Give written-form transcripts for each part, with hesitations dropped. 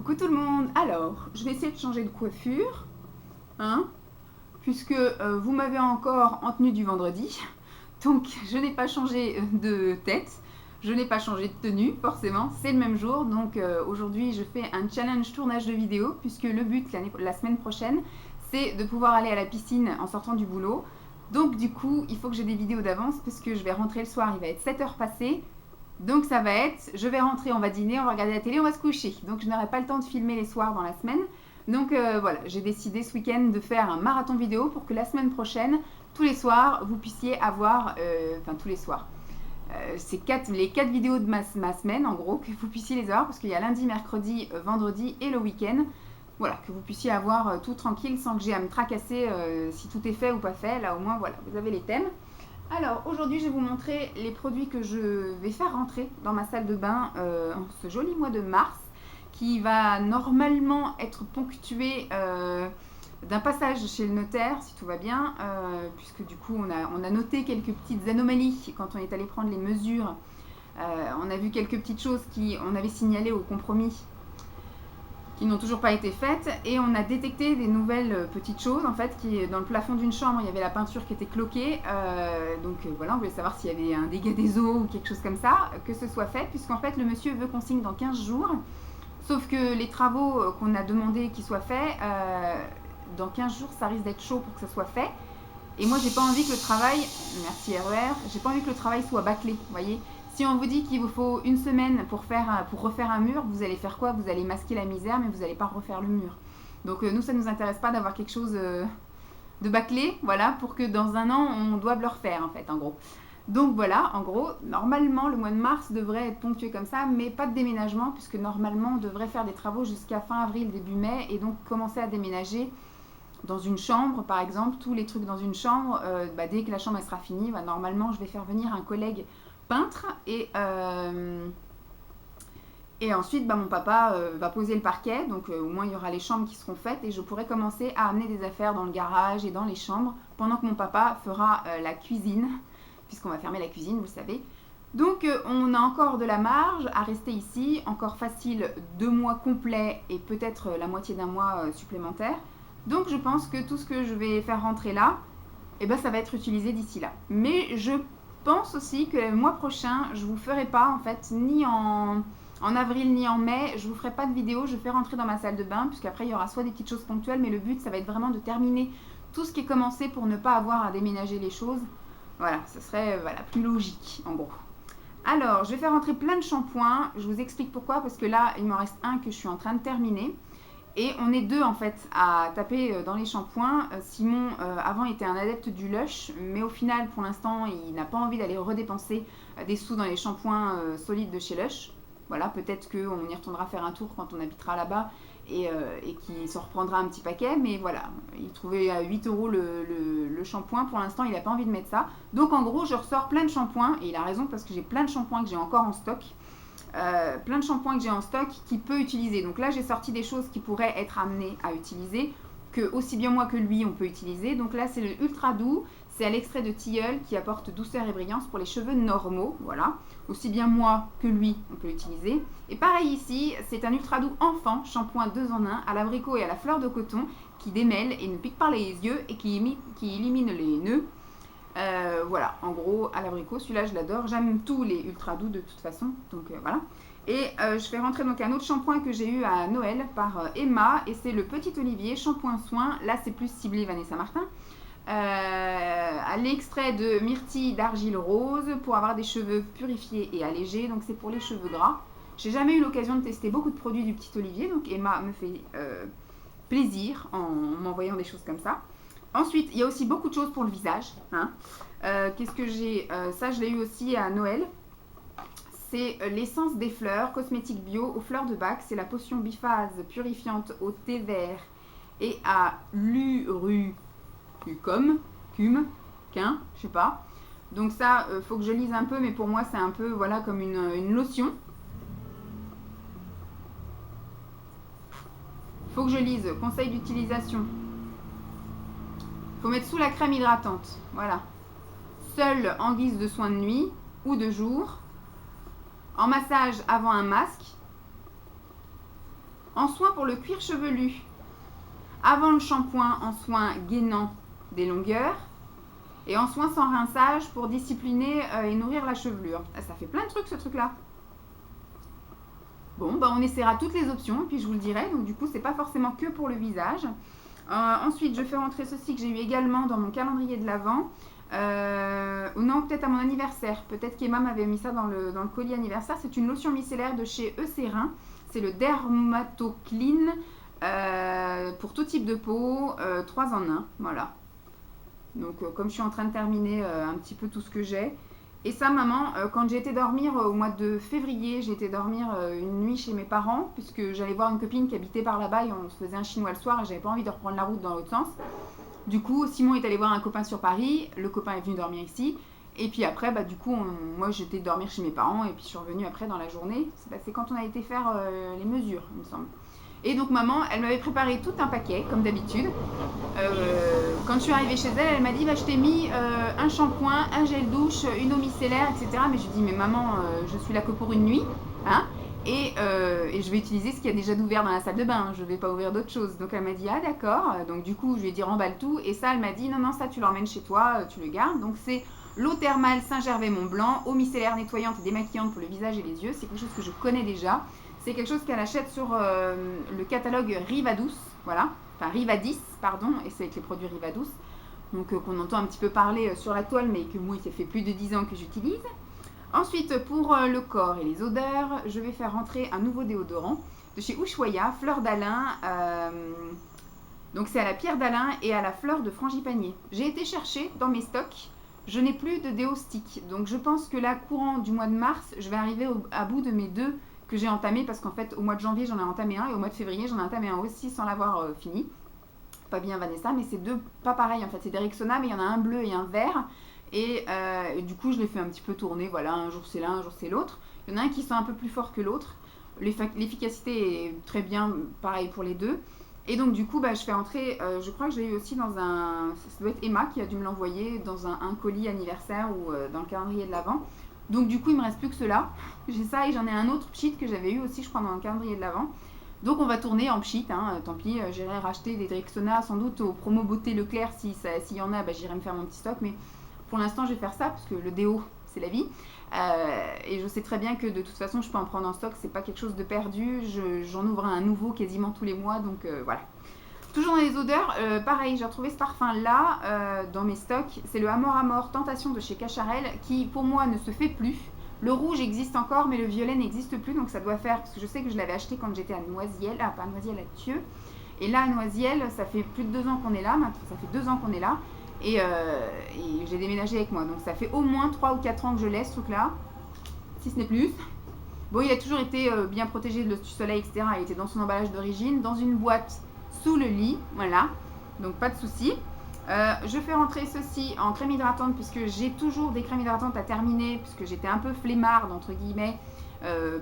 Coucou tout le monde. Alors, je vais essayer de changer de coiffure, hein, puisque vous m'avez encore en tenue du vendredi. Donc, je n'ai pas changé de tête, je n'ai pas changé de tenue, forcément, c'est le même jour. Donc, aujourd'hui, je fais un challenge tournage de vidéo, puisque le but, la semaine prochaine, c'est de pouvoir aller à la piscine en sortant du boulot. Donc, du coup, il faut que j'ai des vidéos d'avance, parce que je vais rentrer le soir, il va être 7h passées. Donc ça va être, je vais rentrer, on va dîner, on va regarder la télé, on va se coucher. Donc je n'aurai pas le temps de filmer les soirs dans la semaine. Donc voilà, j'ai décidé ce week-end de faire un marathon vidéo pour que la semaine prochaine, tous les soirs, vous puissiez avoir, enfin tous les soirs, c'est les 4 vidéos de ma semaine en gros, que vous puissiez les avoir parce qu'il y a lundi, mercredi, vendredi et le week-end. Voilà, que vous puissiez avoir tout tranquille sans que j'ai à me tracasser si tout est fait ou pas fait. Là au moins, voilà, vous avez les thèmes. Alors aujourd'hui je vais vous montrer les produits que je vais faire rentrer dans ma salle de bain en ce joli mois de mars qui va normalement être ponctué d'un passage chez le notaire si tout va bien puisque du coup on a noté quelques petites anomalies quand on est allé prendre les mesures. On a vu quelques petites choses qu'on avait signalées au compromis qui n'ont toujours pas été faites et on a détecté des nouvelles petites choses en fait qui dans le plafond d'une chambre il y avait la peinture qui était cloquée donc voilà on voulait savoir s'il y avait un dégât des eaux ou quelque chose comme ça que ce soit fait puisqu'en fait le monsieur veut qu'on signe dans 15 jours sauf que les travaux qu'on a demandé qu'ils soient faits dans 15 jours ça risque d'être chaud pour que ça soit fait et moi j'ai pas envie que le travail merci RER j'ai pas envie que le travail soit bâclé vous voyez. Si on vous dit qu'il vous faut une semaine pour refaire un mur, vous allez faire quoi? Vous allez masquer la misère, mais vous n'allez pas refaire le mur. Donc nous, ça ne nous intéresse pas d'avoir quelque chose de bâclé, voilà, pour que dans un an, on doive le refaire, en fait, en gros. Donc voilà, en gros, normalement, le mois de mars devrait être ponctué comme ça, mais pas de déménagement, puisque normalement, on devrait faire des travaux jusqu'à fin avril, début mai, et donc commencer à déménager dans une chambre, par exemple, tous les trucs dans une chambre, dès que la chambre elle sera finie, normalement, je vais faire venir un collègue peintre et ensuite mon papa va poser le parquet donc au moins il y aura les chambres qui seront faites et je pourrai commencer à amener des affaires dans le garage et dans les chambres pendant que mon papa fera la cuisine puisqu'on va fermer la cuisine vous le savez donc on a encore de la marge à rester ici encore facile 2 mois complets et peut-être la moitié d'un mois supplémentaire donc je pense que tout ce que je vais faire rentrer là ça va être utilisé d'ici là mais je pense aussi que le mois prochain, je vous ferai pas en fait, ni en avril ni en mai, je vous ferai pas de vidéo, je fais rentrer dans ma salle de bain, puisqu'après il y aura soit des petites choses ponctuelles, mais le but ça va être vraiment de terminer tout ce qui est commencé pour ne pas avoir à déménager les choses. Voilà, ce serait plus logique en gros. Alors, je vais faire rentrer plein de shampoings, je vous explique pourquoi, parce que là il m'en reste un que je suis en train de terminer. Et on est 2 en fait à taper dans les shampoings. Simon avant était un adepte du Lush, mais au final pour l'instant il n'a pas envie d'aller redépenser des sous dans les shampoings solides de chez Lush. Voilà, peut-être qu'on y retournera faire un tour quand on habitera là-bas et qu'il se reprendra un petit paquet. Mais voilà, il trouvait à 8 € le shampoing. Pour l'instant il n'a pas envie de mettre ça. Donc en gros je ressors plein de shampoings et il a raison parce que j'ai plein de shampoings que j'ai encore en stock. Plein de shampoings que j'ai en stock qu'il peut utiliser. Donc là, j'ai sorti des choses qui pourraient être amenées à utiliser, que aussi bien moi que lui, on peut utiliser. Donc là, c'est le Ultra Doux. C'est à l'extrait de tilleul qui apporte douceur et brillance pour les cheveux normaux. Voilà. Aussi bien moi que lui, on peut l'utiliser. Et pareil ici, c'est un Ultra Doux enfant, shampoing 2 en 1, à l'abricot et à la fleur de coton, qui démêle et ne pique pas les yeux et qui élimine les nœuds. Voilà, en gros, à l'abricot, celui-là je l'adore, j'aime tous les ultra doux de toute façon, donc voilà. Et je fais rentrer donc un autre shampoing que j'ai eu à Noël par Emma, et c'est le Petit Olivier shampoing soin, là c'est plus ciblé Vanessa Martin, à l'extrait de myrtille d'argile rose pour avoir des cheveux purifiés et allégés, donc c'est pour les cheveux gras. J'ai jamais eu l'occasion de tester beaucoup de produits du Petit Olivier, donc Emma me fait plaisir en m'envoyant des choses comme ça. Ensuite, il y a aussi beaucoup de choses pour le visage. Hein. Qu'est-ce que j'ai ça, je l'ai eu aussi à Noël. C'est l'essence des fleurs, cosmétique bio aux fleurs de bac. C'est la potion biphase purifiante au thé vert et à l'urucum, je sais pas. Donc ça, faut que je lise un peu, mais pour moi, c'est un peu voilà comme une lotion. Faut que je lise. Conseil d'utilisation. Faut mettre sous la crème hydratante, voilà. Seul en guise de soin de nuit ou de jour. En massage avant un masque. En soin pour le cuir chevelu, avant le shampoing, en soin gainant des longueurs. Et en soin sans rinçage pour discipliner et nourrir la chevelure. Ça fait plein de trucs ce truc-là. Bon, bah on essaiera toutes les options et puis je vous le dirai. Donc du coup, c'est pas forcément que pour le visage. Ensuite, je fais rentrer ceci que j'ai eu également dans mon calendrier de l'Avent. Non, peut-être à mon anniversaire. Peut-être qu'Emma m'avait mis ça dans le colis anniversaire. C'est une lotion micellaire de chez Eucérin. C'est le Dermatoclean pour tout type de peau, 3 en 1. Voilà. Donc comme je suis en train de terminer un petit peu tout ce que j'ai. Et ça, maman, quand j'ai été dormir au mois de février, j'ai été dormir une nuit chez mes parents, puisque j'allais voir une copine qui habitait par là-bas et on se faisait un chinois le soir et j'avais pas envie de reprendre la route dans l'autre sens. Du coup, Simon est allé voir un copain sur Paris, le copain est venu dormir ici. Et puis après, bah, du coup, moi j'étais dormir chez mes parents et puis je suis revenue après dans la journée. C'est quand on a été faire les mesures, il me semble. Et donc maman, elle m'avait préparé tout un paquet, comme d'habitude. Quand je suis arrivée chez elle, elle m'a dit, bah, je t'ai mis un shampoing, un gel douche, une eau micellaire, etc. Mais je lui ai dit, mais maman, je suis là que pour une nuit, hein, et je vais utiliser ce qu'il y a déjà d'ouvert dans la salle de bain, je ne vais pas ouvrir d'autres choses. Donc elle m'a dit, ah d'accord. Donc du coup, je lui ai dit, remballe tout. Et ça, elle m'a dit, non, non, ça tu l'emmènes chez toi, tu le gardes. Donc c'est l'eau thermale Saint-Gervais-Mont-Blanc, eau micellaire nettoyante et démaquillante pour le visage et les yeux. C'est quelque chose que je connais déjà. C'est quelque chose qu'elle achète sur le catalogue Rivadouce, voilà, enfin Rivadis, pardon, et c'est avec les produits Rivadouce, donc qu'on entend un petit peu parler sur la toile, mais que moi, ça fait plus de 10 ans que j'utilise. Ensuite, pour le corps et les odeurs, je vais faire rentrer un nouveau déodorant de chez Ushuaïa, fleur d'Alain, donc c'est à la pierre d'Alain et à la fleur de frangipanier. J'ai été chercher dans mes stocks, je n'ai plus de déo stick, donc je pense que là, courant du mois de mars, je vais arriver à bout de mes 2 que j'ai entamé, parce qu'en fait au mois de janvier j'en ai entamé un et au mois de février j'en ai entamé un aussi sans l'avoir fini. Pas bien Vanessa, mais c'est 2 pas pareils en fait, c'est des Rexona mais il y en a un bleu et un vert et du coup je les fais un petit peu tourner, voilà, un jour c'est l'un, un jour c'est l'autre. Il y en a un qui sent un peu plus fort que l'autre, l'efficacité est très bien, pareil pour les 2. Et donc du coup bah, je fais entrer, je crois que je l'ai eu aussi dans un, ça doit être Emma qui a dû me l'envoyer dans un colis anniversaire ou dans le calendrier de l'Avent. Donc du coup il me reste plus que cela. J'ai ça et j'en ai un autre pchit que j'avais eu aussi je crois dans le calendrier de l'Avent. Donc on va tourner en pchit, hein, tant pis, j'irai racheter des Rexona sans doute au promo beauté Leclerc s'il y en a, bah, j'irai me faire mon petit stock. Mais pour l'instant je vais faire ça parce que le déo c'est la vie. Et je sais très bien que de toute façon je peux en prendre en stock, c'est pas quelque chose de perdu, j'en ouvre un nouveau quasiment tous les mois, donc voilà. Toujours dans les odeurs, pareil, j'ai retrouvé ce parfum là dans mes stocks. C'est le Amor Amor Tentation de chez Cacharel qui pour moi ne se fait plus. Le rouge existe encore mais le violet n'existe plus, donc ça doit faire, parce que je sais que je l'avais acheté quand j'étais à Noisiel, pas à Noisiel, à Thieux. Et là à Noisiel, ça fait plus de 2 ans qu'on est là, maintenant ça fait 2 ans qu'on est là. Et j'ai déménagé avec moi, donc ça fait au moins 3 ou 4 ans que je laisse ce truc là, si ce n'est plus. Bon, il a toujours été bien protégé du soleil, etc. Il était dans son emballage d'origine, dans une boîte sous le lit, voilà, donc pas de souci. Je fais rentrer ceci en crème hydratante puisque j'ai toujours des crèmes hydratantes à terminer, puisque j'étais un peu flemmarde entre guillemets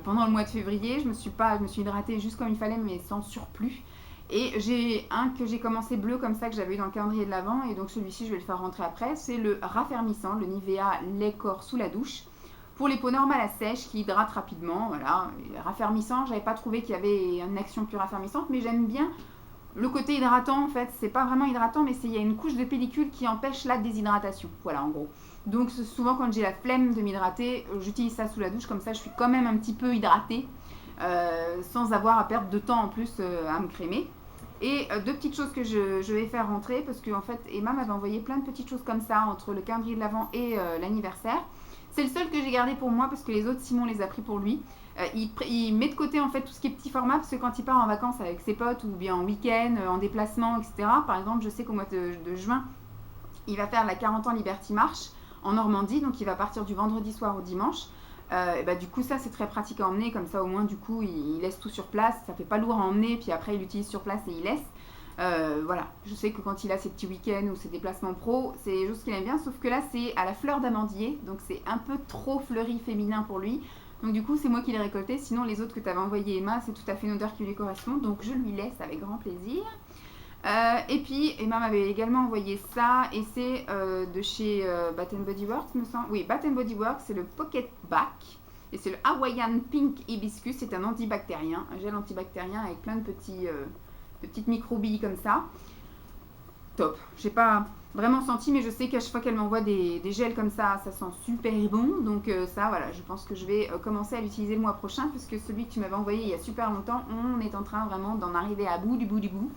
pendant le mois de février. Je me suis hydratée juste comme il fallait mais sans surplus. Et j'ai un que j'ai commencé bleu comme ça que j'avais eu dans le calendrier de l'Avent, et donc celui-ci je vais le faire rentrer après. C'est le raffermissant, le Nivea lait corps sous la douche. Pour les peaux normales à sèche qui hydratent rapidement, voilà. Raffermissant, j'avais pas trouvé qu'il y avait une action plus raffermissante, mais j'aime bien le côté hydratant en fait. C'est pas vraiment hydratant, mais il y a une couche de pellicule qui empêche la déshydratation. Voilà en gros. Donc souvent quand j'ai la flemme de m'hydrater, j'utilise ça sous la douche, comme ça je suis quand même un petit peu hydratée, sans avoir à perdre de temps en plus à me crémer. Et 2 petites choses que je vais faire rentrer, parce que en fait Emma m'avait envoyé plein de petites choses comme ça entre le calendrier de l'Avent et l'anniversaire. C'est le seul que j'ai gardé pour moi parce que les autres, Simon les a pris pour lui. Il met de côté en fait tout ce qui est petit format, parce que quand il part en vacances avec ses potes ou bien en week-end, en déplacement, etc. Par exemple, je sais qu'au mois de juin, il va faire la 40 ans Liberty March en Normandie, donc il va partir du vendredi soir au dimanche. Et bah, du coup ça c'est très pratique à emmener, comme ça au moins du coup il laisse tout sur place, ça fait pas lourd à emmener, puis après il utilise sur place et il laisse. Voilà, je sais que quand il a ses petits week-ends ou ses déplacements pro, c'est des choses qu'il aime bien, sauf que là c'est à la fleur d'amandier, donc c'est un peu trop fleuri féminin pour lui. Donc du coup c'est moi qui l'ai récolté, sinon les autres que tu avais envoyé Emma, c'est tout à fait une odeur qui lui correspond, donc je lui laisse avec grand plaisir. Et puis Emma m'avait également envoyé ça, et c'est de chez Bath Body Works me semble. Oui, Bath Body Works, c'est le Pocket Back. Et c'est le Hawaiian Pink Hibiscus, c'est un antibactérien, un gel antibactérien avec plein de petites microbilles comme ça. Top. J'ai pas vraiment senti, mais je sais qu'à chaque fois qu'elle m'envoie des gels comme ça sent super bon. Donc ça, voilà, je pense que je vais commencer à l'utiliser le mois prochain, parce que celui que tu m'avais envoyé il y a super longtemps, on est en train vraiment d'en arriver à bout du bout.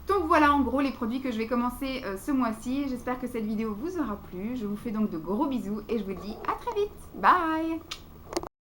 Donc voilà en gros les produits que je vais commencer ce mois-ci. J'espère que cette vidéo vous aura plu. Je vous fais donc de gros bisous et je vous dis à très vite. Bye!